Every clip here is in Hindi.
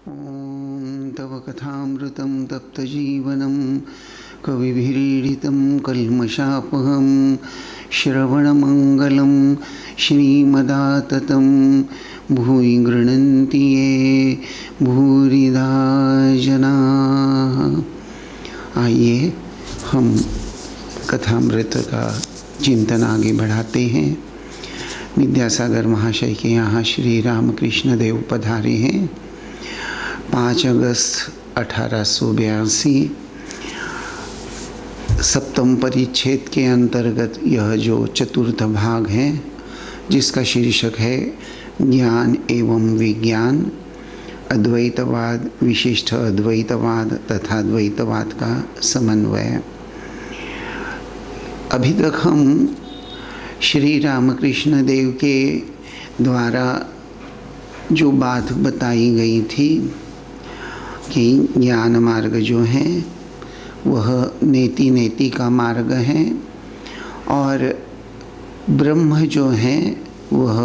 ॐ तव कथामृतं तप्तजीवनं कविभिरीडितं कल्मषापहं श्रवणमङ्गलं श्रीमदाततं भूरि गृह्णन्ति ये भूरिदा जनाः। आइए हम कथामृत का चिंतन आगे बढ़ाते हैं। विद्यासागर महाशय के यहाँ श्री रामकृष्ण देव पधारे हैं। 5 अगस्त 1882 सप्तम परिच्छेद के अंतर्गत यह जो चतुर्थ भाग है, जिसका शीर्षक है ज्ञान एवं विज्ञान, अद्वैतवाद, विशिष्ट अद्वैतवाद तथा द्वैतवाद का समन्वय। अभी तक हम श्री रामकृष्ण देव के द्वारा जो बात बताई गई थी कि ज्ञान मार्ग जो है वह नेति नेति का मार्ग है और ब्रह्म जो है वह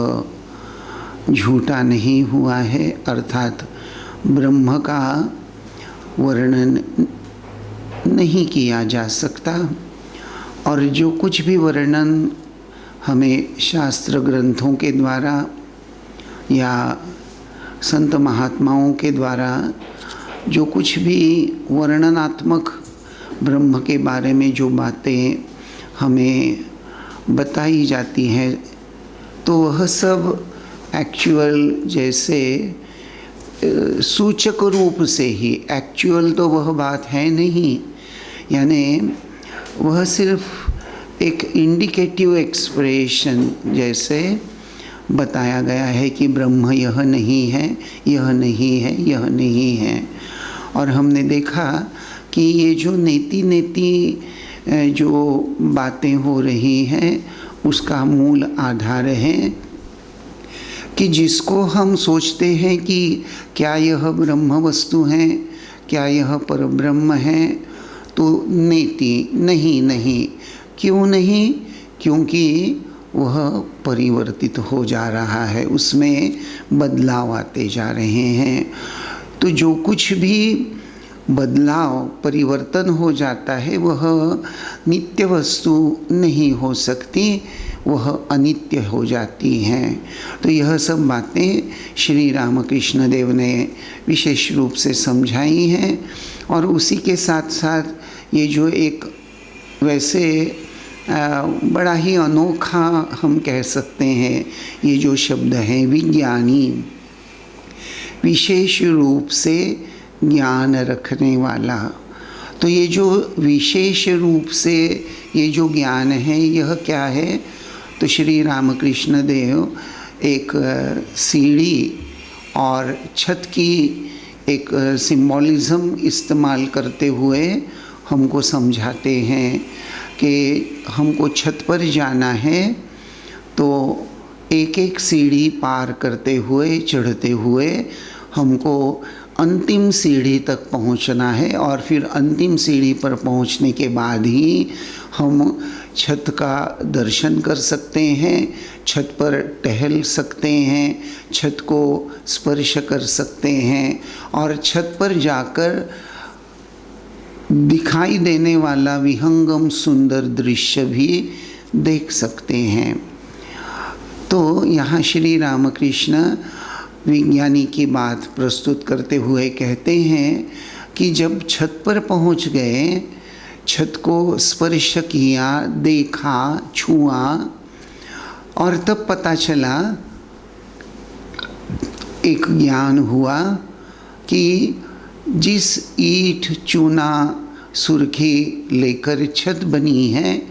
झूठा नहीं हुआ है, अर्थात ब्रह्म का वर्णन नहीं किया जा सकता। और जो कुछ भी वर्णन हमें शास्त्र ग्रंथों के द्वारा या संत महात्माओं के द्वारा जो कुछ भी वर्णनात्मक ब्रह्म के बारे में जो बातें हमें बताई जाती हैं, तो वह सब एक्चुअल जैसे सूचक रूप से ही, एक्चुअल तो वह बात है नहीं, यानी वह सिर्फ एक इंडिकेटिव एक्सप्रेशन जैसे बताया गया है कि ब्रह्म यह नहीं है, यह नहीं है, यह नहीं है। और हमने देखा कि ये जो नेति नेति जो बातें हो रही हैं उसका मूल आधार है कि जिसको हम सोचते हैं कि क्या यह ब्रह्म वस्तु है, क्या यह परब्रह्म है, तो नेति नहीं। क्यों नहीं? क्योंकि वह परिवर्तित हो जा रहा है, उसमें बदलाव आते जा रहे हैं। तो जो कुछ भी बदलाव, परिवर्तन हो जाता है वह नित्य वस्तु नहीं हो सकती, वह अनित्य हो जाती हैं। तो यह सब बातें श्री रामकृष्ण देव ने विशेष रूप से समझाई हैं। और उसी के साथ साथ ये जो एक वैसे बड़ा ही अनोखा हम कह सकते हैं ये जो शब्द है विज्ञानी, विशेष रूप से ज्ञान रखने वाला। तो ये जो विशेष रूप से ये जो ज्ञान है यह क्या है? तो श्री रामकृष्ण देव एक सीढ़ी और छत की एक सिंबॉलिज्म इस्तेमाल करते हुए हमको समझाते हैं कि हमको छत पर जाना है तो एक एक सीढ़ी पार करते हुए, चढ़ते हुए हमको अंतिम सीढ़ी तक पहुंचना है। और फिर अंतिम सीढ़ी पर पहुंचने के बाद ही हम छत का दर्शन कर सकते हैं, छत पर टहल सकते हैं, छत को स्पर्श कर सकते हैं और छत पर जाकर दिखाई देने वाला विहंगम सुंदर दृश्य भी देख सकते हैं। तो यहाँ श्री रामकृष्ण विज्ञानी की बात प्रस्तुत करते हुए कहते हैं कि जब छत पर पहुँच गए, छत को स्पर्श किया, देखा, छुआ और तब पता चला, एक ज्ञान हुआ कि जिस ईंट, चूना, सुर्खी लेकर छत बनी है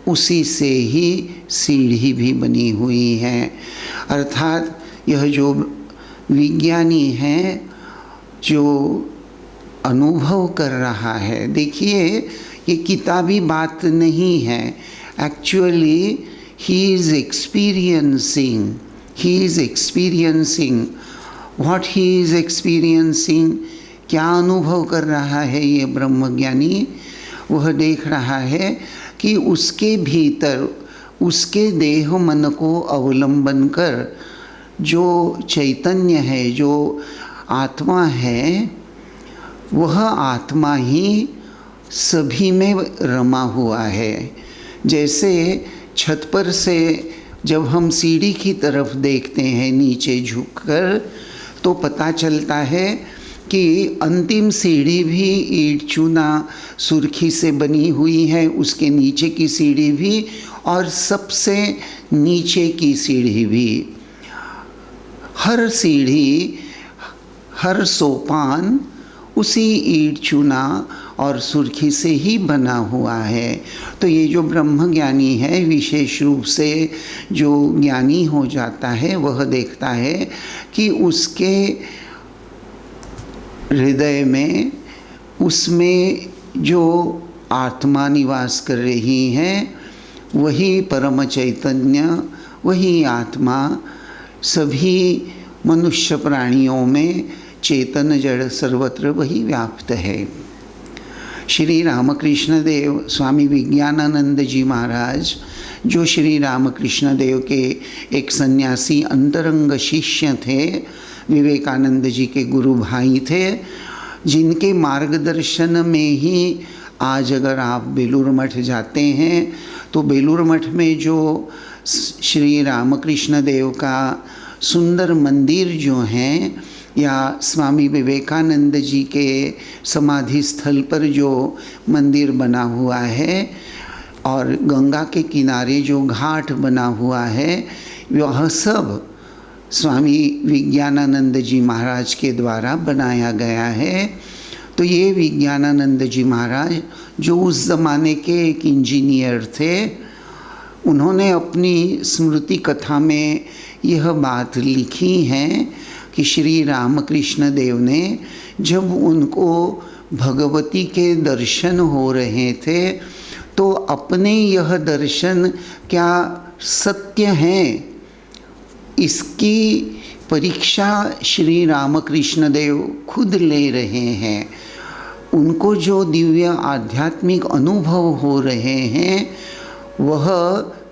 उसी से ही सीढ़ी भी बनी हुई है। अर्थात यह जो विज्ञानी है जो अनुभव कर रहा है, देखिए ये किताबी बात नहीं है, actually he is experiencing what he is experiencing. क्या अनुभव कर रहा है ये ब्रह्मज्ञानी? वह देख रहा है कि उसके भीतर, उसके देह मन को अवलंबन कर जो चैतन्य है, जो आत्मा है वह आत्मा ही सभी में रमा हुआ है। जैसे छत पर से जब हम सीढ़ी की तरफ देखते हैं नीचे झुककर, तो पता चलता है कि अंतिम सीढ़ी भी ईंट चूना सुर्खी से बनी हुई है, उसके नीचे की सीढ़ी भी और सबसे नीचे की सीढ़ी भी। हर सीढ़ी, हर सोपान उसी ईंट चूना और सुर्खी से ही बना हुआ है। तो ये जो ब्रह्म ज्ञानी है, विशेष रूप से जो ज्ञानी हो जाता है, वह देखता है कि उसके हृदय में, उसमें जो आत्मा निवास कर रही है, वही परम चैतन्य, वही आत्मा सभी मनुष्य प्राणियों में चेतन जड़ सर्वत्र वही व्याप्त है। श्री रामकृष्ण देव स्वामी विज्ञानानंद जी महाराज, जो श्री रामकृष्ण देव के एक सन्यासी अंतरंग शिष्य थे, विवेकानंद जी के गुरु भाई थे, जिनके मार्गदर्शन में ही आज अगर आप बेलूर मठ जाते हैं तो बेलूर मठ में जो श्री रामकृष्ण देव का सुंदर मंदिर जो हैं, या स्वामी विवेकानंद जी के समाधि स्थल पर जो मंदिर बना हुआ है और गंगा के किनारे जो घाट बना हुआ है, वह सब स्वामी विज्ञानानंद जी महाराज के द्वारा बनाया गया है। तो ये विज्ञानानंद जी महाराज जो उस ज़माने के एक इंजीनियर थे, उन्होंने अपनी स्मृति कथा में यह बात लिखी है कि श्री रामकृष्ण देव ने जब उनको भगवती के दर्शन हो रहे थे, तो अपने यह दर्शन क्या सत्य हैं, इसकी परीक्षा श्री रामकृष्ण देव खुद ले रहे हैं। उनको जो दिव्य आध्यात्मिक अनुभव हो रहे हैं, वह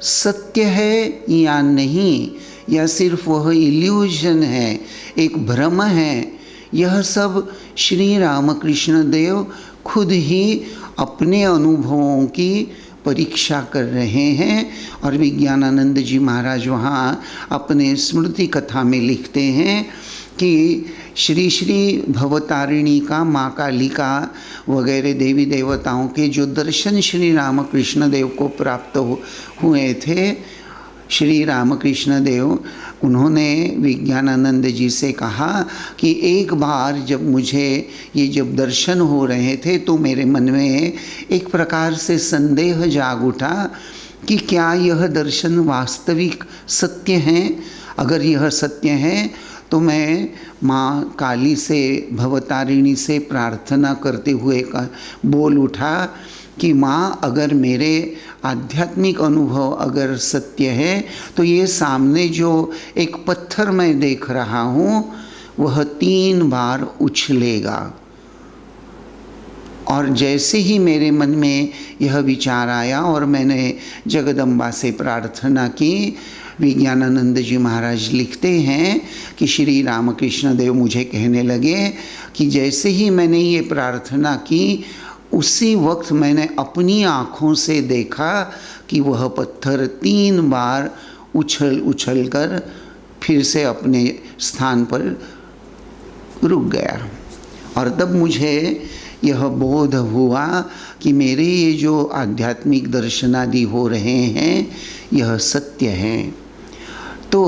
सत्य है या नहीं, या सिर्फ वह इल्यूजन है, एक भ्रम है, यह सब श्री रामकृष्ण देव खुद ही अपने अनुभवों की परीक्षा कर रहे हैं। और विज्ञानानंद जी महाराज वहाँ अपने स्मृति कथा में लिखते हैं कि श्री श्री भवतारिणी का, माँ कालिका वगैरह देवी देवताओं के जो दर्शन श्री रामकृष्ण देव को प्राप्त हुए थे, श्री रामकृष्ण देव उन्होंने विज्ञानानंद जी से कहा कि एक बार जब मुझे ये जब दर्शन हो रहे थे, तो मेरे मन में एक प्रकार से संदेह जाग उठा कि क्या यह दर्शन वास्तविक सत्य हैं। अगर यह सत्य है तो मैं माँ काली से, भवतारिणी से प्रार्थना करते हुए बोल उठा कि माँ, अगर मेरे आध्यात्मिक अनुभव अगर सत्य है, तो ये सामने जो एक पत्थर मैं देख रहा हूँ, वह 3 बार उछलेगा। और जैसे ही मेरे मन में यह विचार आया और मैंने जगदम्बा से प्रार्थना की, विज्ञानानंद जी महाराज लिखते हैं कि श्री रामकृष्ण देव मुझे कहने लगे कि जैसे ही मैंने ये प्रार्थना की, उसी वक्त मैंने अपनी आँखों से देखा कि वह पत्थर 3 बार उछल कर फिर से अपने स्थान पर रुक गया। और तब मुझे यह बोध हुआ कि मेरे ये जो आध्यात्मिक दर्शनादि हो रहे हैं, यह सत्य है। तो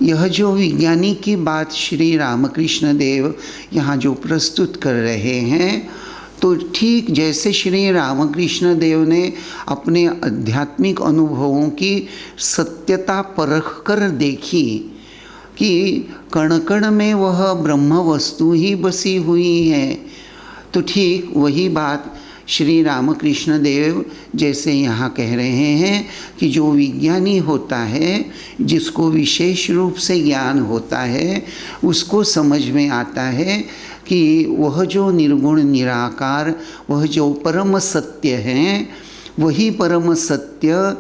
यह जो विज्ञानी की बात श्री रामकृष्ण देव यहाँ जो प्रस्तुत कर रहे हैं, तो ठीक जैसे श्री रामकृष्ण देव ने अपने आध्यात्मिक अनुभवों की सत्यता परख कर देखी कि कण कण में वह ब्रह्म वस्तु ही बसी हुई है, तो ठीक वही बात श्री रामकृष्ण देव जैसे यहाँ कह रहे हैं कि जो विज्ञानी होता है, जिसको विशेष रूप से ज्ञान होता है, उसको समझ में आता है कि वह जो निर्गुण निराकार, वह जो परम सत्य हैं, वही परम सत्य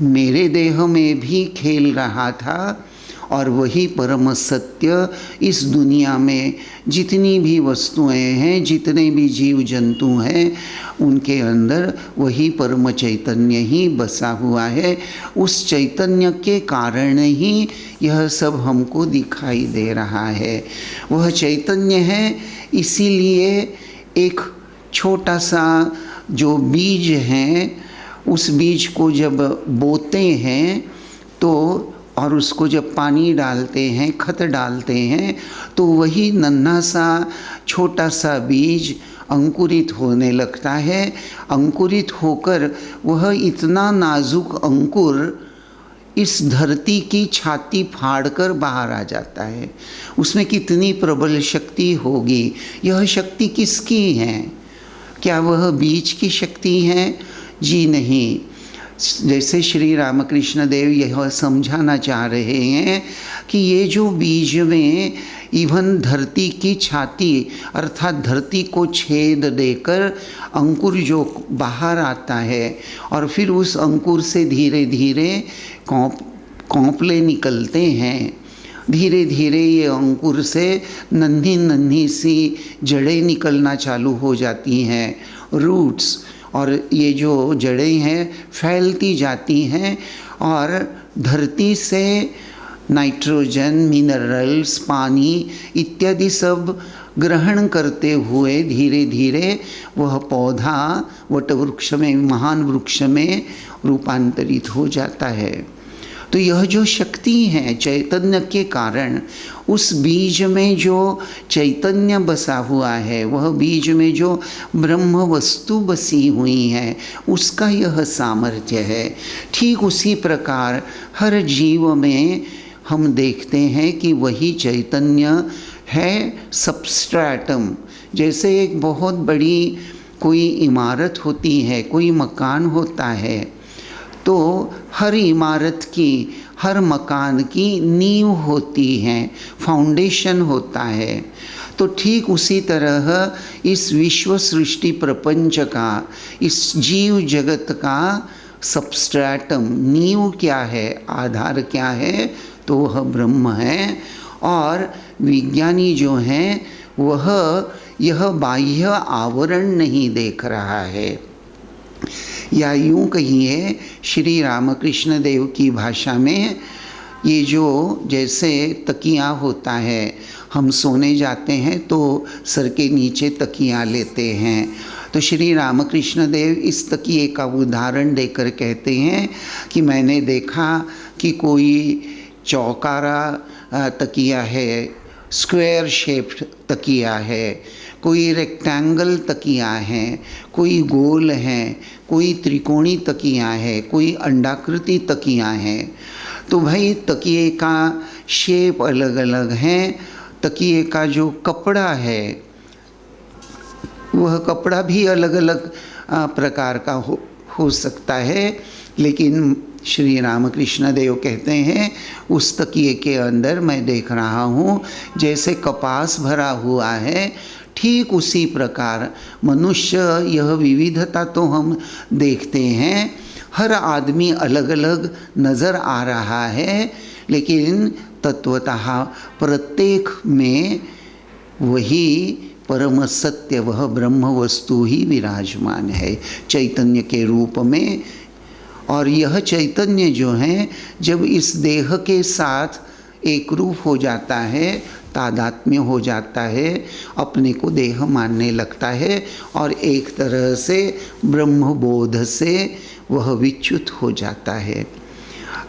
मेरे देह में भी खेल रहा था और वही परम सत्य इस दुनिया में जितनी भी वस्तुएं हैं, जितने भी जीव जंतु हैं, उनके अंदर वही परम चैतन्य ही बसा हुआ है। उस चैतन्य के कारण ही यह सब हमको दिखाई दे रहा है। वह चैतन्य है, इसीलिए एक छोटा सा जो बीज है, उस बीज को जब बोते हैं तो और उसको जब पानी डालते हैं, खत डालते हैं, तो वही नन्हा सा छोटा सा बीज अंकुरित होने लगता है। अंकुरित होकर वह इतना नाजुक अंकुर इस धरती की छाती फाड़कर बाहर आ जाता है। उसमें कितनी प्रबल शक्ति होगी। यह शक्ति किसकी है? क्या वह बीज की शक्ति है? जी नहीं। जैसे श्री रामकृष्ण देव यह समझाना चाह रहे हैं कि ये जो बीज में इवन धरती की छाती अर्थात धरती को छेद देकर अंकुर जो बाहर आता है और फिर उस अंकुर से धीरे धीरे कौंपले निकलते हैं, धीरे धीरे ये अंकुर से नन्ही नन्ही सी जड़ें निकलना चालू हो जाती हैं, रूट्स, और ये जो जड़ें हैं फैलती जाती हैं और धरती से नाइट्रोजन, मिनरल्स, पानी इत्यादि सब ग्रहण करते हुए धीरे धीरे वह पौधा वटवृक्ष में, महान वृक्ष में रूपांतरित हो जाता है। तो यह जो शक्ति है चैतन्य के कारण, उस बीज में जो चैतन्य बसा हुआ है, वह बीज में जो ब्रह्म वस्तु बसी हुई है, उसका यह सामर्थ्य है। ठीक उसी प्रकार हर जीव में हम देखते हैं कि वही चैतन्य है सबस्ट्रैटम। जैसे एक बहुत बड़ी कोई इमारत होती है, कोई मकान होता है, तो हर इमारत की, हर मकान की नींव होती है, फाउंडेशन होता है। तो ठीक उसी तरह इस विश्व सृष्टि प्रपंच का, इस जीव जगत का सबस्ट्रैटम, नींव क्या है, आधार क्या है, तो वह ब्रह्म है। और विज्ञानी जो हैं वह यह बाह्य आवरण नहीं देख रहा है, या यूँ कहिए श्री रामकृष्ण देव की भाषा में, ये जो जैसे तकिया होता है, हम सोने जाते हैं तो सर के नीचे तकिया लेते हैं, तो श्री रामकृष्ण देव इस तकिए का उदाहरण देकर कहते हैं कि मैंने देखा कि कोई चौकारा तकिया है, स्क्वायर शेप्ड तकिया है, कोई रेक्टेंगल तकिया है, कोई गोल है, कोई त्रिकोणी तकिया है, कोई अंडाकृति तकिया है। तो भाई तकिए का शेप अलग अलग है, तकिए का जो कपड़ा है वह कपड़ा भी अलग अलग प्रकार का हो सकता है, लेकिन श्री रामकृष्ण देव कहते हैं उस तकिए के अंदर मैं देख रहा हूँ जैसे कपास भरा हुआ है, ठीक उसी प्रकार मनुष्य, यह विविधता तो हम देखते हैं, हर आदमी अलग अलग नज़र आ रहा है, लेकिन तत्वतः प्रत्येक में वही परम सत्य, वह ब्रह्म वस्तु ही विराजमान है चैतन्य के रूप में। और यह चैतन्य जो है जब इस देह के साथ एक रूप हो जाता है, तादात्म्य हो जाता है, अपने को देह मानने लगता है और एक तरह से ब्रह्म बोध से वह विच्युत हो जाता है।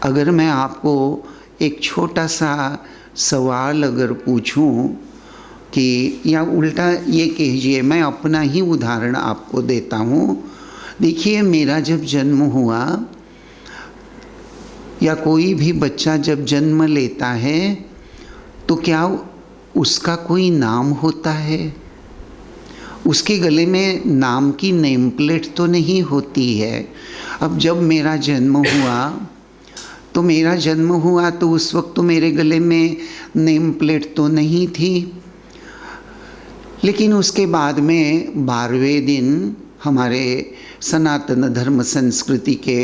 अगर मैं आपको एक छोटा सा सवाल अगर पूछूं कि, या उल्टा ये कहिए, मैं अपना ही उदाहरण आपको देता हूँ। देखिए, मेरा जब जन्म हुआ या कोई भी बच्चा जब जन्म लेता है तो क्या उसका कोई नाम होता है? उसके गले में नाम की नेम प्लेट तो नहीं होती है। अब जब मेरा जन्म हुआ तो उस वक्त तो मेरे गले में नेम प्लेट तो नहीं थी, लेकिन उसके बाद में 12वें दिन हमारे सनातन धर्म संस्कृति के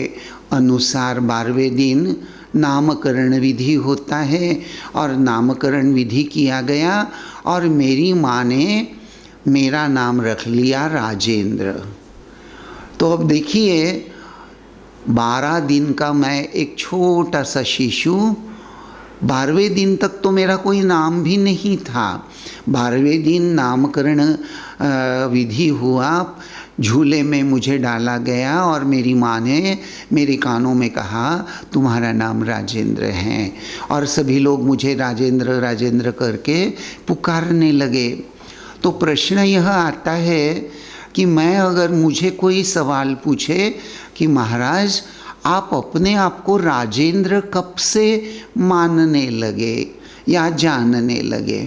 अनुसार 12वें दिन नामकरण विधि होता है और नामकरण विधि किया गया और मेरी माँ ने मेरा नाम रख लिया राजेंद्र। तो अब देखिए 12 दिन का मैं एक छोटा सा शिशु, 12वें दिन तक तो मेरा कोई नाम भी नहीं था। 12वें दिन नामकरण विधि हुआ, झूले में मुझे डाला गया और मेरी माँ ने मेरे कानों में कहा तुम्हारा नाम राजेंद्र है, और सभी लोग मुझे राजेंद्र राजेंद्र करके पुकारने लगे। तो प्रश्न यह आता है कि मैं अगर मुझे कोई सवाल पूछे कि महाराज आप अपने आप को राजेंद्र कब से मानने लगे या जानने लगे,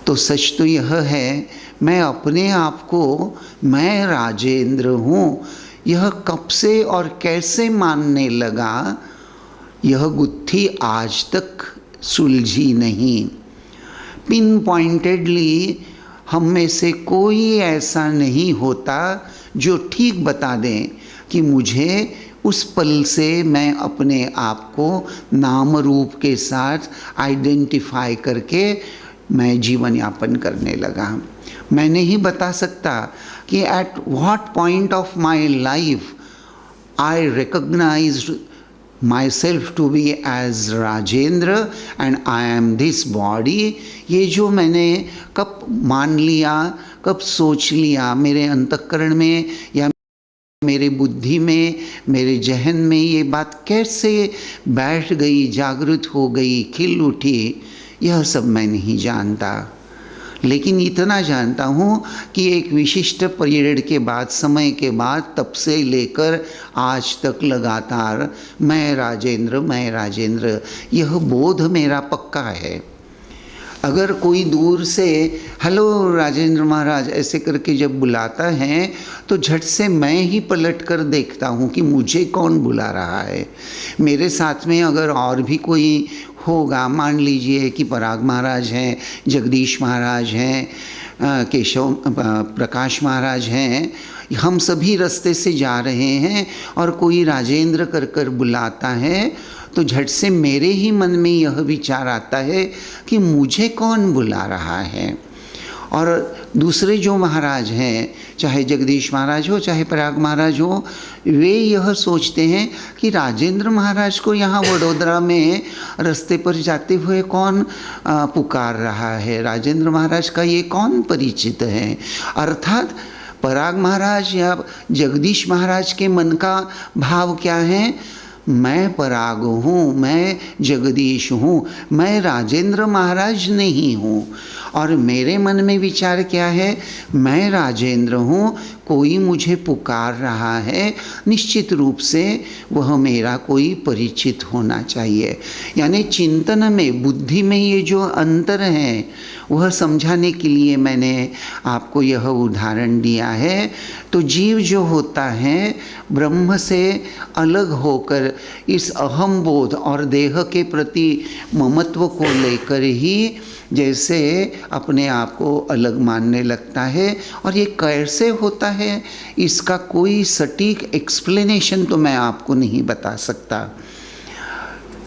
तो सच तो यह है मैं अपने आप को मैं राजेंद्र हूँ यह कब से और कैसे मानने लगा, यह गुत्थी आज तक सुलझी नहीं। पिन पॉइंटेडली हम में से कोई ऐसा नहीं होता जो ठीक बता दें कि मुझे उस पल से मैं अपने आप को नाम रूप के साथ आइडेंटिफाई करके मैं जीवन यापन करने लगा। मैं नहीं बता सकता कि at what point of my life I recognised myself to be as Rajendra and I am this body। ये जो मैंने कब मान लिया, कब सोच लिया मेरे अंतःकरण में या मेरे बुद्धि में, मेरे जहन में ये बात कैसे बैठ गई, जागृत हो गई, खिल उठी, यह सब मैं नहीं जानता। लेकिन इतना जानता हूँ कि एक विशिष्ट पीरियड के बाद, समय के बाद, तब से लेकर आज तक लगातार मैं राजेंद्र यह बोध मेरा पक्का है। अगर कोई दूर से हेलो राजेंद्र महाराज ऐसे करके जब बुलाता है तो झट से मैं ही पलट कर देखता हूँ कि मुझे कौन बुला रहा है। मेरे साथ में अगर और भी कोई होगा, मान लीजिए कि पराग महाराज हैं, जगदीश महाराज हैं, केशव प्रकाश महाराज हैं, हम सभी रास्ते से जा रहे हैं और कोई राजेंद्र कर कर बुलाता है तो झट से मेरे ही मन में यह विचार आता है कि मुझे कौन बुला रहा है। और दूसरे जो महाराज हैं, चाहे जगदीश महाराज हो चाहे पराग महाराज हो, वे यह सोचते हैं कि राजेंद्र महाराज को यहाँ वडोदरा में रास्ते पर जाते हुए कौन पुकार रहा है, राजेंद्र महाराज का ये कौन परिचित है। अर्थात पराग महाराज या जगदीश महाराज के मन का भाव क्या है, मैं पराग हूँ, मैं जगदीश हूँ, मैं राजेंद्र महाराज नहीं हूँ। और मेरे मन में विचार क्या है, मैं राजेंद्र हूँ, कोई मुझे पुकार रहा है, निश्चित रूप से वह मेरा कोई परिचित होना चाहिए। यानी चिंतन में, बुद्धि में ये जो अंतर है वह समझाने के लिए मैंने आपको यह उदाहरण दिया है। तो जीव जो होता है ब्रह्म से अलग होकर इस अहम बोध और देह के प्रति ममत्व को लेकर ही जैसे अपने आप को अलग मानने लगता है। और ये कैसे होता है इसका कोई सटीक एक्सप्लेनेशन तो मैं आपको नहीं बता सकता।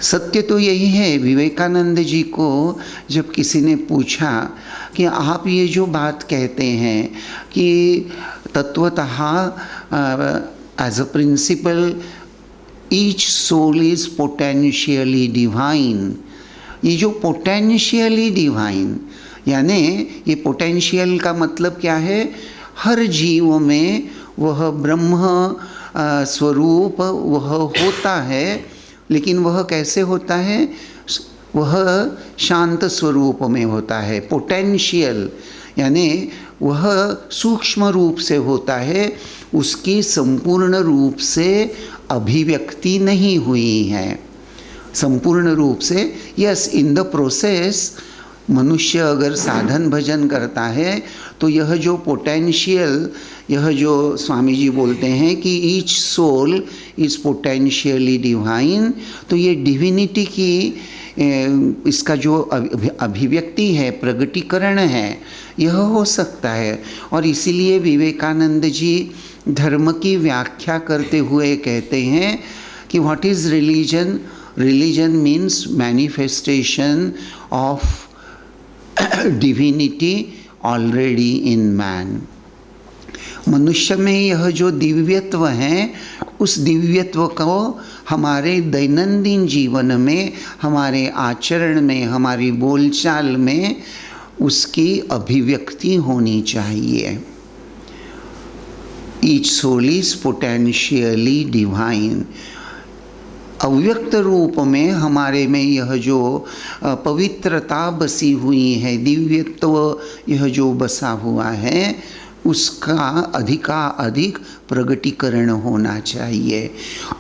सत्य तो यही है, विवेकानंद जी को जब किसी ने पूछा कि आप ये जो बात कहते हैं कि तत्वतः as a principle each soul is potentially divine, ये जो पोटेंशियली डिवाइन यानी ये पोटेंशियल का मतलब क्या है, हर जीव में वह ब्रह्म स्वरूप वह होता है, लेकिन वह कैसे होता है, वह शांत स्वरूप में होता है। पोटेंशियल यानी वह सूक्ष्म रूप से होता है, उसकी संपूर्ण रूप से अभिव्यक्ति नहीं हुई है। संपूर्ण रूप से यस, इन द प्रोसेस मनुष्य अगर साधन भजन करता है तो यह जो पोटेंशियल, यह जो स्वामी जी बोलते हैं कि each soul is potentially divine, तो ये डिविनिटी की इसका जो अभिव्यक्ति है, प्रगटीकरण है, यह हो सकता है। और इसीलिए विवेकानंद जी धर्म की व्याख्या करते हुए कहते हैं कि what is religion, religion means manifestation of divinity already in man. मनुष्य में यह जो दिव्यत्व है, उस दिव्यत्व को हमारे दैनंदिन जीवन में, हमारे आचरण में, हमारी बोलचाल में उसकी अभिव्यक्ति होनी चाहिए। Each soul is potentially divine. अव्यक्त रूप में हमारे में यह जो पवित्रता बसी हुई है, दिव्यत्व यह जो बसा हुआ है, उसका अधिक प्रगटीकरण होना चाहिए।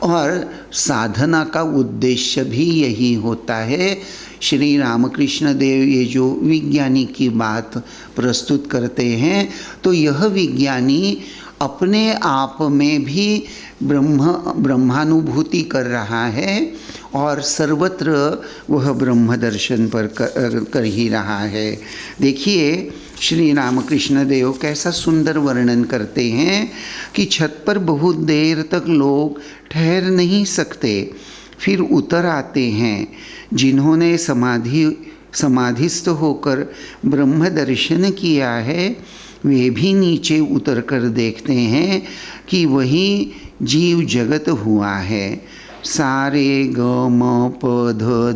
और साधना का उद्देश्य भी यही होता है। श्री रामकृष्ण देव ये जो विज्ञानी की बात प्रस्तुत करते हैं, तो यह विज्ञानी अपने आप में भी ब्रह्मानुभूति कर रहा है और सर्वत्र वह ब्रह्म दर्शन पर कर ही रहा है। देखिए श्री रामकृष्ण देव कैसा सुंदर वर्णन करते हैं कि छत पर बहुत देर तक लोग ठहर नहीं सकते, फिर उतर आते हैं। जिन्होंने समाधिस्थ होकर ब्रह्म दर्शन किया है, वे भी नीचे उतर कर देखते हैं कि वही जीव जगत हुआ है। सारे ग म प ध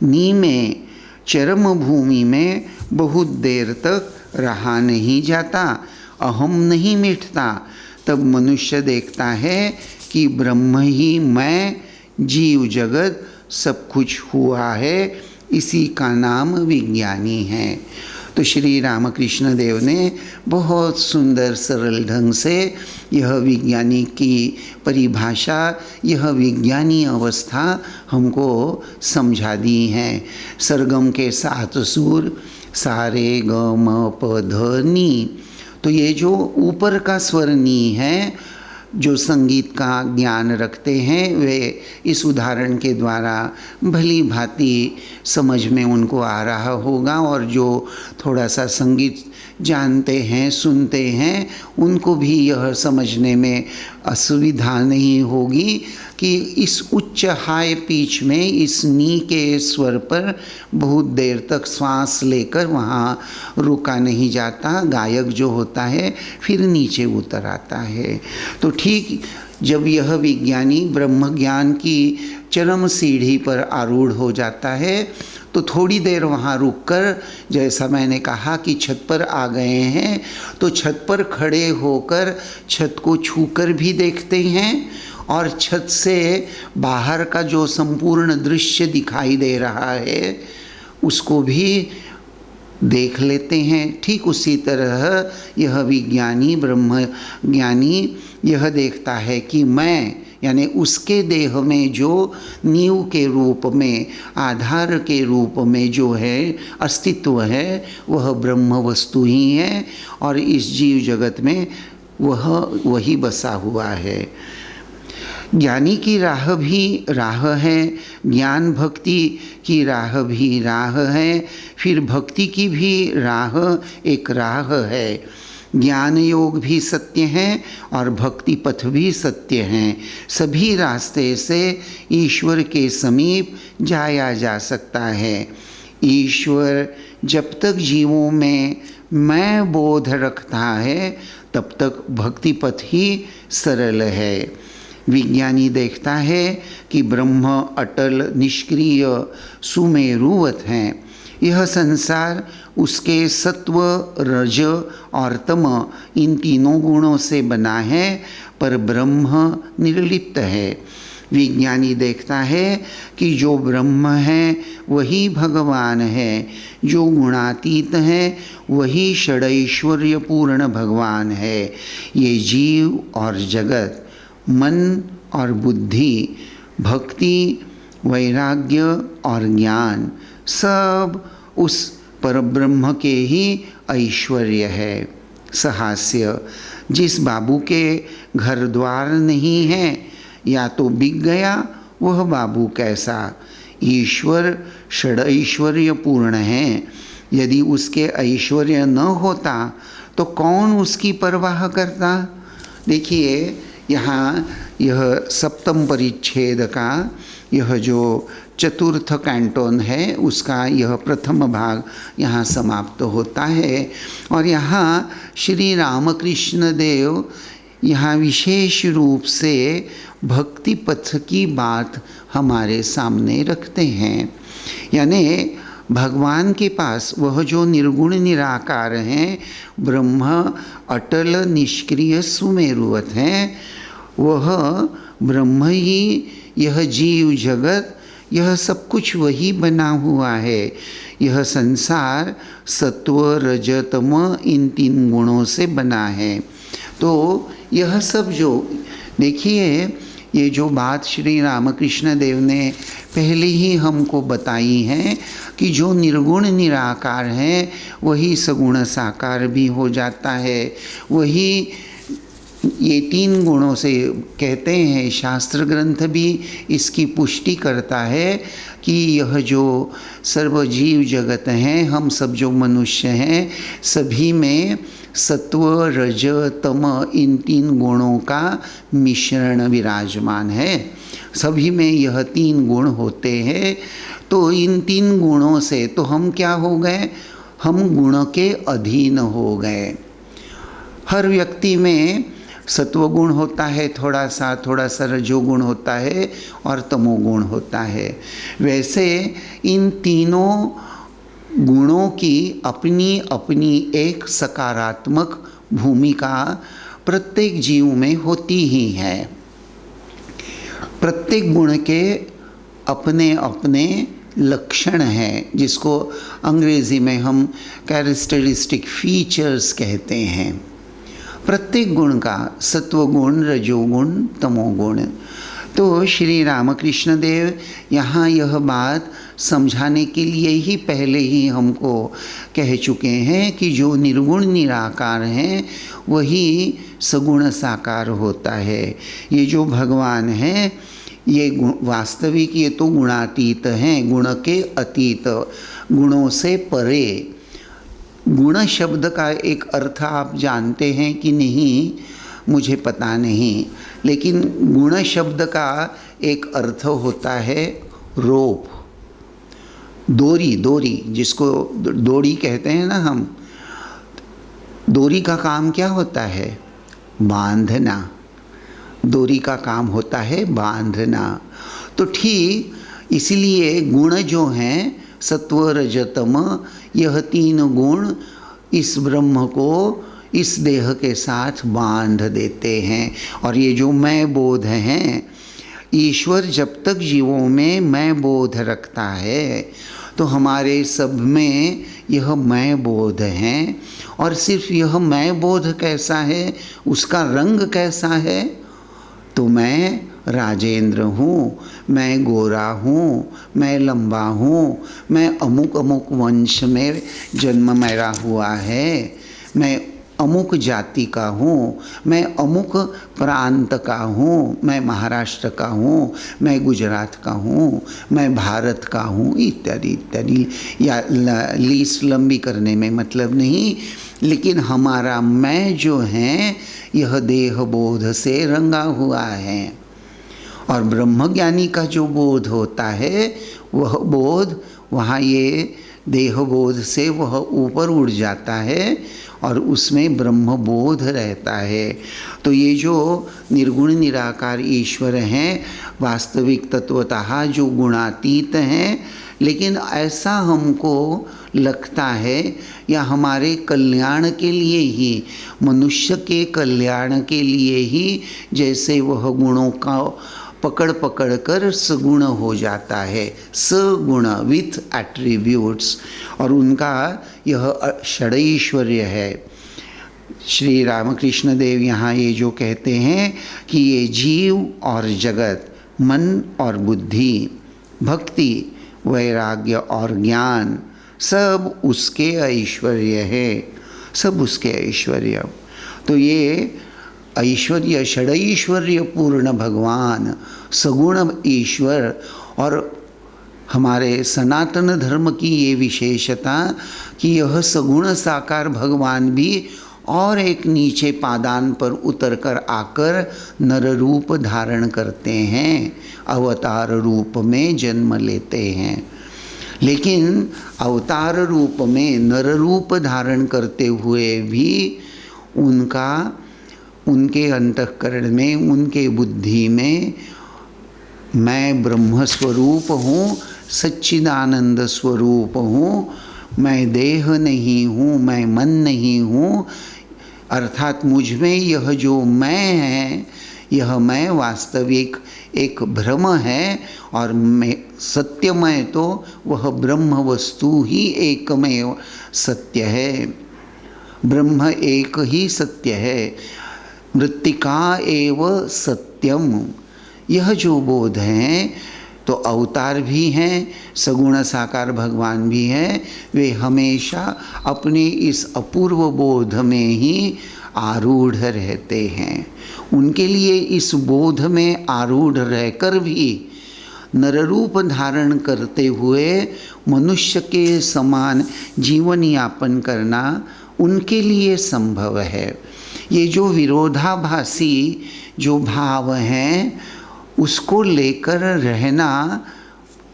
नी में चरम भूमि में बहुत देर तक रहा नहीं जाता, अहम नहीं मिटता। तब मनुष्य देखता है कि ब्रह्म ही मैं, जीव जगत सब कुछ हुआ है। इसी का नाम विज्ञानी है। तो श्री रामकृष्ण देव ने बहुत सुंदर सरल ढंग से यह विज्ञानी की परिभाषा, यह विज्ञानी अवस्था हमको समझा दी है। सरगम के 7 सुर, सारे ग म प ध नी। तो ये जो ऊपर का स्वर नी है, जो संगीत का ज्ञान रखते हैं, वे इस उदाहरण के द्वारा भली भांति समझ में उनको आ रहा होगा। और जो थोड़ा सा संगीत जानते हैं, सुनते हैं, उनको भी यह समझने में असुविधा नहीं होगी कि इस उच्च हाई पिच में, इस नी के स्वर पर बहुत देर तक श्वास लेकर वहाँ रुका नहीं जाता। गायक जो होता है फिर नीचे उतर आता है। तो ठीक जब यह विज्ञानी ब्रह्म ज्ञान की चरम सीढ़ी पर आरूढ़ हो जाता है, तो थोड़ी देर वहाँ रुककर, जैसा मैंने कहा कि छत पर आ गए हैं, तो छत पर खड़े होकर छत को छूकर भी देखते हैं और छत से बाहर का जो संपूर्ण दृश्य दिखाई दे रहा है उसको भी देख लेते हैं। ठीक उसी तरह यह विज्ञानी, ब्रह्म ज्ञानी यह देखता है कि मैं, यानी उसके देह में जो नींव के रूप में, आधार के रूप में जो है अस्तित्व है, वह ब्रह्म वस्तु ही है और इस जीव जगत में वही बसा हुआ है। ज्ञानी की राह भी राह है, ज्ञान भक्ति की राह भी राह है, फिर भक्ति की भी राह एक राह है। ज्ञान योग भी सत्य हैं और भक्ति पथ भी सत्य हैं। सभी रास्ते से ईश्वर के समीप जाया जा सकता है। ईश्वर जब तक जीवों में मैं बोध रखता है, तब तक भक्ति पथ ही सरल है। विज्ञानी देखता है कि ब्रह्म अटल, निष्क्रिय, सुमेरुवत हैं। यह संसार उसके सत्व, रज और तम, इन तीनों गुणों से बना है, पर ब्रह्म निर्लिप्त है। विज्ञानी देखता है कि जो ब्रह्म है वही भगवान है, जो गुणातीत है वही षडैश्वर्य पूर्ण भगवान है। ये जीव और जगत, मन और बुद्धि, भक्ति, वैराग्य और ज्ञान सब उस परब्रह्म के ही ऐश्वर्य है। सहास्य, जिस बाबू के घर द्वार नहीं है या तो बिक गया वह बाबू कैसा। ईश्वर षडैश्वर्य पूर्ण है। यदि उसके ऐश्वर्य न होता तो कौन उसकी परवाह करता। देखिए यहाँ यह 7वें परिच्छेद का यह जो चतुर्थ कैंटोन है उसका यह प्रथम भाग यहाँ समाप्त होता है। और यहाँ श्री रामकृष्ण देव यहाँ विशेष रूप से भक्ति पथ की बात हमारे सामने रखते हैं। यानी भगवान के पास वह जो निर्गुण निराकार हैं, ब्रह्म अटल निष्क्रिय सुमेरुवत हैं, वह ब्रह्म ही यह जीव जगत, यह सब कुछ वही बना हुआ है। यह संसार सत्व रज तम इन 3 गुणों से बना है। तो यह सब जो देखिए, ये जो बात श्री रामकृष्ण देव ने पहले ही हमको बताई है कि जो निर्गुण निराकार है वही सगुण साकार भी हो जाता है। वही ये 3 गुणों से कहते हैं, शास्त्र ग्रंथ भी इसकी पुष्टि करता है कि यह जो सर्वजीव जगत हैं, हम सब जो मनुष्य हैं, सभी में सत्व रज तम इन 3 गुणों का मिश्रण विराजमान है। सभी में यह 3 गुण होते हैं। तो इन 3 गुणों से तो हम क्या हो गए, हम गुण के अधीन हो गए। हर व्यक्ति में सत्वगुण होता है, थोड़ा सा रजोगुण होता है और तमोगुण होता है। वैसे इन तीनों गुणों की अपनी अपनी एक सकारात्मक भूमिका प्रत्येक जीव में होती ही है। प्रत्येक गुण के अपने अपने लक्षण हैं, जिसको अंग्रेजी में हम कैरेक्टरिस्टिक फीचर्स कहते हैं। प्रत्येक गुण का सत्वगुण, रजोगुण, तमोगुण। तो श्री रामकृष्ण देव यहाँ यह बात समझाने के लिए ही पहले ही हमको कह चुके हैं कि जो निर्गुण निराकार हैं वही सगुण साकार होता है। ये जो भगवान हैं ये वास्तविक ये तो गुणातीत हैं, गुण के अतीत, गुणों से परे। गुण शब्द का एक अर्थ आप जानते हैं कि नहीं, मुझे पता नहीं, लेकिन गुण शब्द का एक अर्थ होता है रोप, डोरी, जिसको डोरी कहते हैं ना हम। डोरी का काम क्या होता है? बांधना। डोरी का काम होता है बांधना। तो ठीक इसलिए गुण जो हैं सत्व रजतम, यह 3 गुण इस ब्रह्म को इस देह के साथ बांध देते हैं। और ये जो मैं बोध हैं, ईश्वर जब तक जीवों में मैं बोध रखता है तो हमारे सब में यह मैं बोध हैं। और सिर्फ यह मैं बोध कैसा है, उसका रंग कैसा है? तो मैं राजेंद्र हूँ, मैं गोरा हूँ, मैं लंबा हूँ, मैं अमुक अमुक वंश में जन्म मेरा हुआ है, मैं अमुक जाति का हूँ, मैं अमुक प्रांत का हूँ, मैं महाराष्ट्र का हूँ, मैं गुजरात का हूँ, मैं भारत का हूँ, इत्यादि इत्यादि। या लिस्ट लंबी करने में मतलब नहीं, लेकिन हमारा मैं जो है यह देह बोध से रंगा हुआ है। और ब्रह्मज्ञानी का जो बोध होता है वह बोध वहाँ ये देह बोध से वह ऊपर उड़ जाता है और उसमें ब्रह्म बोध रहता है। तो ये जो निर्गुण निराकार ईश्वर हैं वास्तविक तत्वतः जो गुणातीत हैं, लेकिन ऐसा हमको लगता है या हमारे कल्याण के लिए ही, मनुष्य के कल्याण के लिए ही जैसे वह गुणों का पकड़ पकड़ कर सगुण हो जाता है, सगुण विथ एट्रीब्यूट्स, और उनका यह षडैश्वर्य है। श्री रामकृष्ण देव यहाँ ये जो कहते हैं कि ये जीव और जगत, मन और बुद्धि, भक्ति, वैराग्य और ज्ञान सब उसके ऐश्वर्य है, सब उसके ऐश्वर्य। तो ये ऐश्वर्य षडैश्वर्य पूर्ण भगवान, सगुण ईश्वर, और हमारे सनातन धर्म की ये विशेषता कि यह सगुण साकार भगवान भी और एक नीचे पादान पर उतर कर आकर नर रूप धारण करते हैं, अवतार रूप में जन्म लेते हैं। लेकिन अवतार रूप में नर रूप धारण करते हुए भी उनके अंतःकरण में, उनके बुद्धि में मैं ब्रह्म स्वरूप हूँ, सच्चिदानंद स्वरूप हूँ, मैं देह नहीं हूँ, मैं मन नहीं हूँ, अर्थात मुझ में यह जो मैं है, यह मैं वास्तविक एक भ्रम है और मैं सत्यमय तो वह ब्रह्म वस्तु ही एकमेव सत्य है। ब्रह्म एक ही सत्य है, मृत्तिका एव सत्यम। यह जो बोध है तो अवतार भी हैं, सगुण साकार भगवान भी हैं, वे हमेशा अपने इस अपूर्व बोध में ही आरूढ़ रहते हैं। उनके लिए इस बोध में आरूढ़ रहकर भी नररूप धारण करते हुए मनुष्य के समान जीवन यापन करना उनके लिए संभव है। ये जो विरोधाभासी जो भाव हैं उसको लेकर रहना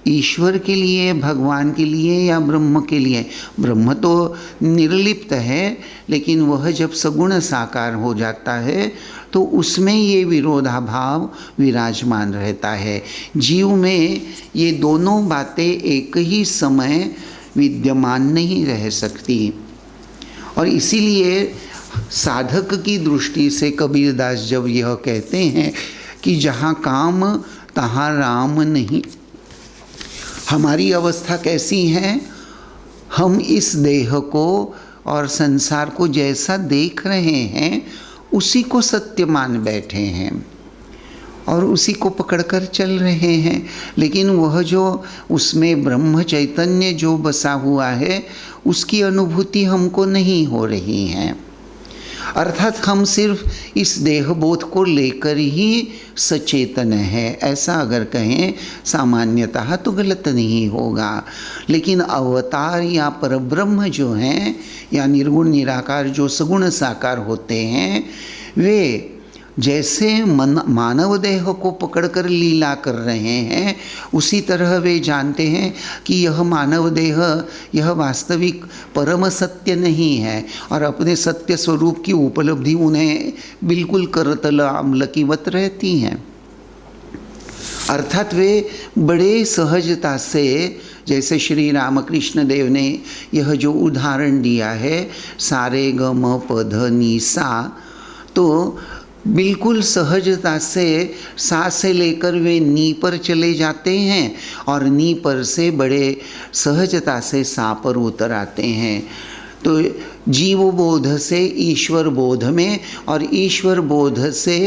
ईश्वर के लिए, भगवान के लिए या ब्रह्म के लिए, ब्रह्म तो निर्लिप्त है, लेकिन वह जब सगुण साकार हो जाता है तो उसमें ये विरोधाभाव विराजमान रहता है। जीव में ये दोनों बातें एक ही समय विद्यमान नहीं रह सकती और इसीलिए साधक की दृष्टि से कबीरदास जब यह कहते हैं कि जहाँ काम तहाँ राम नहीं, हमारी अवस्था कैसी है, हम इस देह को और संसार को जैसा देख रहे हैं उसी को सत्य मान बैठे हैं और उसी को पकड़कर चल रहे हैं, लेकिन वह जो उसमें ब्रह्म चैतन्य जो बसा हुआ है उसकी अनुभूति हमको नहीं हो रही है। अर्थात हम सिर्फ इस देहबोध को लेकर ही सचेतन है, ऐसा अगर कहें सामान्यतः तो गलत नहीं होगा। लेकिन अवतार या परब्रह्म जो हैं या निर्गुण निराकार जो सगुण साकार होते हैं, वे जैसे मानव देह को पकड़कर लीला कर रहे हैं उसी तरह वे जानते हैं कि यह मानव देह यह वास्तविक परम सत्य नहीं है और अपने सत्य स्वरूप की उपलब्धि उन्हें बिल्कुल करतल अम्लकीवत रहती हैं। अर्थात वे बड़े सहजता से, जैसे श्री रामकृष्ण देव ने यह जो उदाहरण दिया है सारे ग म प ध नि सा, तो बिल्कुल सहजता से सा से लेकर वे नी पर चले जाते हैं और नी पर से बड़े सहजता से सा पर उतर आते हैं। तो जीव बोध से ईश्वर बोध में और ईश्वर बोध से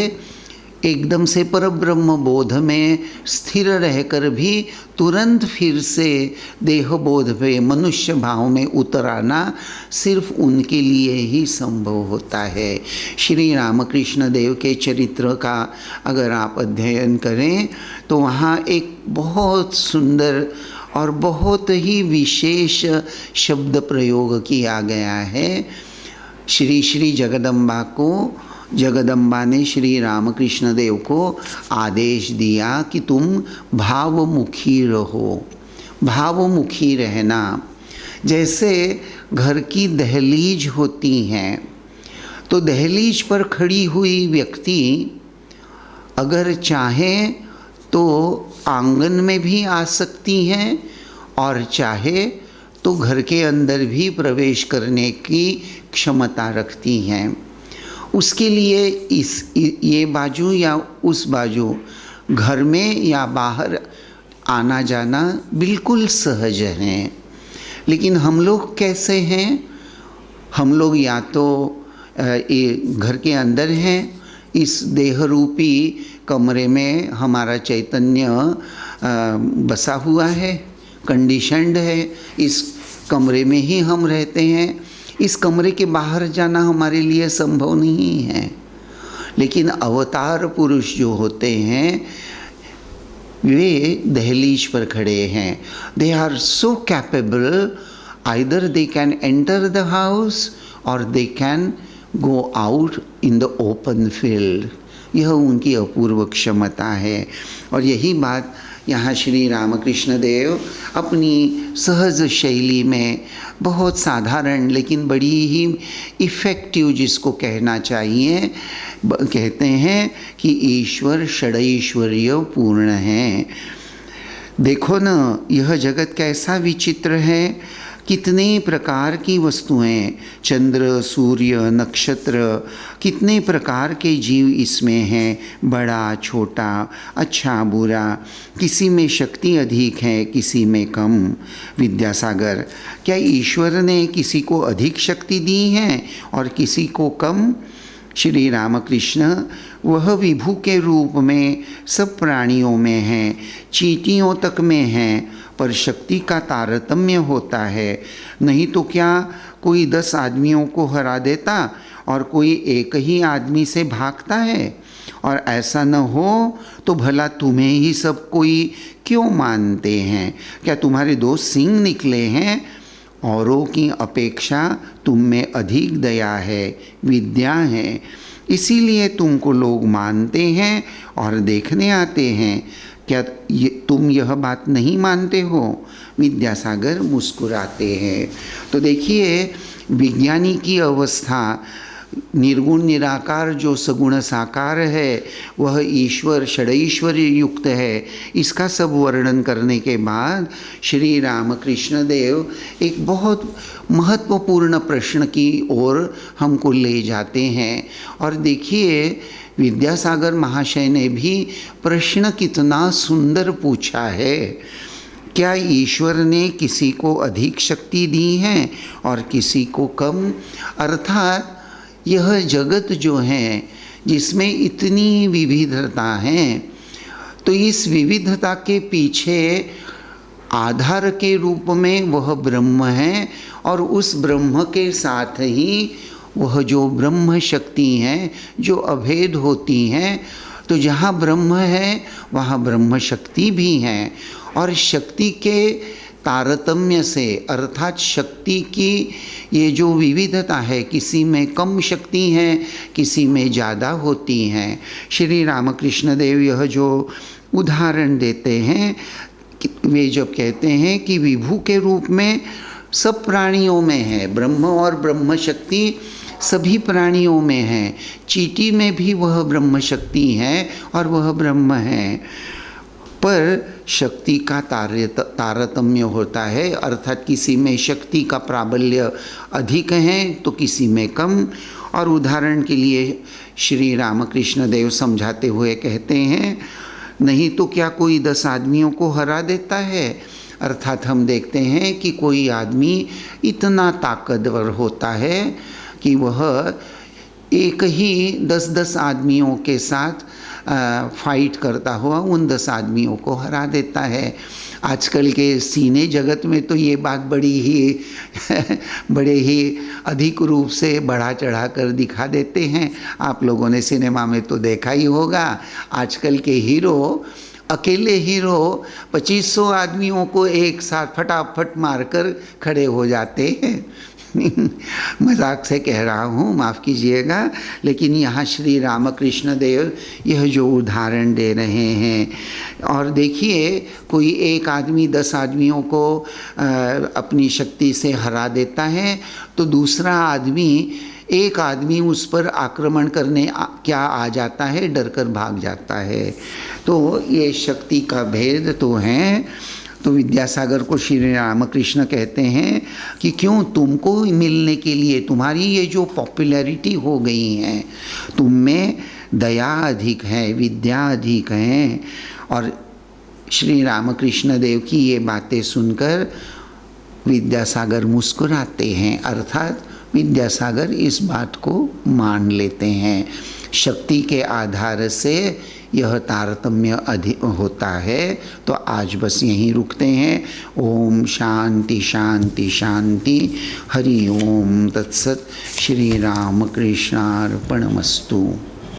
एकदम से परब्रह्म बोध में स्थिर रहकर भी तुरंत फिर से देह बोध में मनुष्य भाव में उतर आना सिर्फ उनके लिए ही संभव होता है। श्री रामकृष्ण देव के चरित्र का अगर आप अध्ययन करें तो वहाँ एक बहुत सुंदर और बहुत ही विशेष शब्द प्रयोग किया गया है। श्री श्री जगदम्बा ने श्री रामकृष्ण देव को आदेश दिया कि तुम भावमुखी रहो। भावमुखी रहना, जैसे घर की दहलीज होती हैं तो दहलीज पर खड़ी हुई व्यक्ति अगर चाहे तो आंगन में भी आ सकती हैं और चाहे तो घर के अंदर भी प्रवेश करने की क्षमता रखती हैं। उसके लिए ये बाजू या उस बाजू घर में या बाहर आना जाना बिल्कुल सहज है। लेकिन हम लोग कैसे हैं? हम लोग या तो घर के अंदर हैं, इस देह रूपी कमरे में हमारा चैतन्य बसा हुआ है, कंडीशन्ड है, इस कमरे में ही हम रहते हैं, इस कमरे के बाहर जाना हमारे लिए संभव नहीं है। लेकिन अवतार पुरुष जो होते हैं वे दहलीज पर खड़े हैं। They are so capable, either they can enter the house और they can go out in the open field. यह उनकी अपूर्व क्षमता है। और यही बात यहाँ श्री रामकृष्ण देव अपनी सहज शैली में बहुत साधारण लेकिन बड़ी ही इफ़ेक्टिव, जिसको कहना चाहिए, कहते हैं कि ईश्वर षडैश्वर्य पूर्ण है। देखो ना, यह जगत कैसा विचित्र है। कितने प्रकार की वस्तुएं, चंद्र, सूर्य, नक्षत्र, कितने प्रकार के जीव इसमें हैं, बड़ा छोटा, अच्छा बुरा। किसी में शक्ति अधिक है, किसी में कम। विद्यासागर, क्या ईश्वर ने किसी को अधिक शक्ति दी है और किसी को कम? श्री रामकृष्ण, वह विभु के रूप में सब प्राणियों में हैं, चींटियों तक में हैं, पर शक्ति का तारतम्य होता है। नहीं तो क्या कोई 10 आदमियों को हरा देता और कोई एक ही आदमी से भागता है? और ऐसा न हो तो भला तुम्हें ही सब कोई क्यों मानते हैं? क्या तुम्हारे 2 सींग निकले हैं? औरों की अपेक्षा तुम में अधिक दया है, विद्या है, इसीलिए तुमको लोग मानते हैं और देखने आते हैं। क्या तुम यह बात नहीं मानते हो? विद्यासागर मुस्कुराते हैं। तो देखिए, विज्ञानी की अवस्था, निर्गुण निराकार जो सगुण साकार है, वह ईश्वर षडैश्वर्य युक्त है। इसका सब वर्णन करने के बाद श्री रामकृष्ण देव एक बहुत महत्वपूर्ण प्रश्न की ओर हमको ले जाते हैं। और देखिए, विद्यासागर महाशय ने भी प्रश्न कितना सुंदर पूछा है। क्या ईश्वर ने किसी को अधिक शक्ति दी है और किसी को कम? अर्थात यह जगत जो है, जिसमें इतनी विविधता है, तो इस विविधता के पीछे आधार के रूप में वह ब्रह्म है, और उस ब्रह्म के साथ ही वह जो ब्रह्म शक्ति हैं, जो अभेद होती हैं। तो जहाँ ब्रह्म है वहाँ ब्रह्म शक्ति भी है। और शक्ति के तारतम्य से, अर्थात शक्ति की ये जो विविधता है, किसी में कम शक्ति है, किसी में ज़्यादा होती हैं। श्री रामकृष्ण देव यह जो उदाहरण देते हैं, वे जब कहते हैं कि विभु के रूप में सब प्राणियों में है, ब्रह्म और ब्रह्म शक्ति सभी प्राणियों में है, चींटी में भी वह ब्रह्म शक्ति है और वह ब्रह्म है, पर शक्ति का तारतम्य होता है। अर्थात किसी में शक्ति का प्राबल्य अधिक है तो किसी में कम। और उदाहरण के लिए श्री रामकृष्ण देव समझाते हुए कहते हैं, नहीं तो क्या कोई 10 आदमियों को हरा देता है? अर्थात हम देखते हैं कि कोई आदमी इतना ताकतवर होता है कि वह एक ही 10-10 आदमियों के साथ फाइट करता हुआ उन 10 आदमियों को हरा देता है। आजकल के सिने जगत में तो ये बात बड़े ही अधिक रूप से बढ़ा चढ़ा कर दिखा देते हैं। आप लोगों ने सिनेमा में तो देखा ही होगा, आजकल के हीरो, अकेले हीरो 2500 आदमियों को एक साथ फटाफट मारकर खड़े हो जाते हैं। मजाक से कह रहा हूँ, माफ़ कीजिएगा, लेकिन यहाँ श्री रामकृष्ण देव यह जो उदाहरण दे रहे हैं। और देखिए, कोई एक आदमी 10 आदमियों को अपनी शक्ति से हरा देता है, तो दूसरा आदमी, एक आदमी उस पर आक्रमण करने क्या आ जाता है, डर कर भाग जाता है। तो ये शक्ति का भेद तो है। तो विद्यासागर को श्री रामकृष्ण कहते हैं कि क्यों तुमको मिलने के लिए, तुम्हारी ये जो पॉपुलैरिटी हो गई है, तुम में दया अधिक है, विद्या अधिक है। और श्री रामकृष्ण देव की ये बातें सुनकर विद्यासागर मुस्कुराते हैं, अर्थात विद्यासागर इस बात को मान लेते हैं। शक्ति के आधार से यह तारतम्य अधिक होता है। तो आज बस यहीं रुकते हैं। ओम शांति शांति शांति। हरि ओम तत्सत। श्री राम कृष्णार्पणमस्तु।